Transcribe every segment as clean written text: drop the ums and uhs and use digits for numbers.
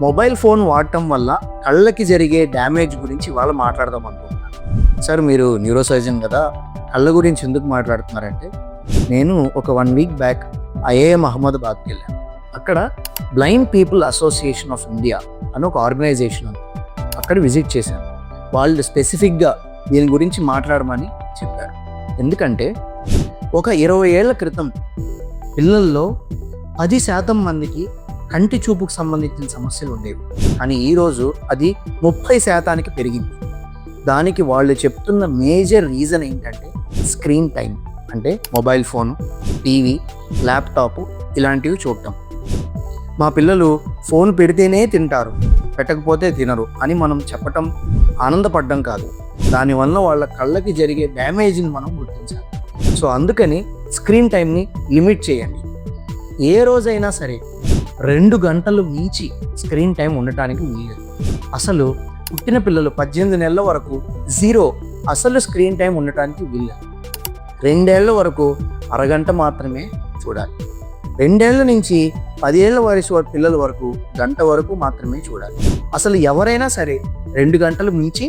Mobile phone వాడటం వల్ల కళ్ళకి జరిగే డ్యామేజ్ గురించి వాళ్ళు మాట్లాడదాం అనుకుంటున్నాను. సార్, మీరు న్యూరో సర్జన్ కదా, కళ్ళ గురించి ఎందుకు మాట్లాడుతున్నారంటే, నేను ఒక 1 వీక్ బ్యాక్ ఐఐఎం అహ్మదాబాద్కి వెళ్ళాను. అక్కడ blind people association of India అని ఒక ఆర్గనైజేషన్ ఉంది. అక్కడ విజిట్ చేశాను. వాళ్ళు స్పెసిఫిక్గా దీని గురించి మాట్లాడమని చెప్పారు. ఎందుకంటే ఒక 20 ఏళ్ల క్రితం పిల్లల్లో 10% మందికి కంటి చూపుకు సంబంధించిన సమస్యలు ఉండేవి, కానీ ఈరోజు అది 30% పెరిగింది. దానికి వాళ్ళు చెప్తున్న మేజర్ రీజన్ ఏంటంటే స్క్రీన్ టైం, అంటే మొబైల్ ఫోను, టీవీ, ల్యాప్టాప్ ఇలాంటివి చూడటం. మా పిల్లలు ఫోన్ పెడితేనే తింటారు, పెట్టకపోతే తినరు అని మనం చెప్పటం ఆనందపడ్డం కాదు, దానివల్ల వాళ్ళ కళ్ళకి జరిగే డ్యామేజ్ని మనం గుర్తించాలి. సో అందుకని స్క్రీన్ టైంని లిమిట్ చేయండి. ఏ రోజైనా సరే 2 గంటలు మించి స్క్రీన్ టైం ఉండటానికి వీలేదు. అసలు పుట్టిన పిల్లలు 18 నెలల వరకు 0 అసలు స్క్రీన్ టైం ఉండటానికి వీలేదు. 2 ఏళ్ల వరకు అరగంట మాత్రమే చూడాలి. 2 ఏళ్ల నుంచి 10 ఏళ్ల వయసు పిల్లల వరకు గంట వరకు మాత్రమే చూడాలి. అసలు ఎవరైనా సరే 2 గంటలు మించి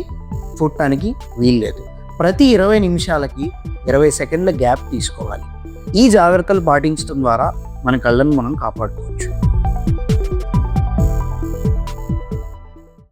చూడటానికి వీల్లేదు. ప్రతి 20 నిమిషాలకి 20 సెకండ్ల గ్యాప్ తీసుకోవాలి. ఈ జాగ్రత్తలు పాటించడం ద్వారా మన కళ్ళను మనం కాపాడుకోవచ్చు.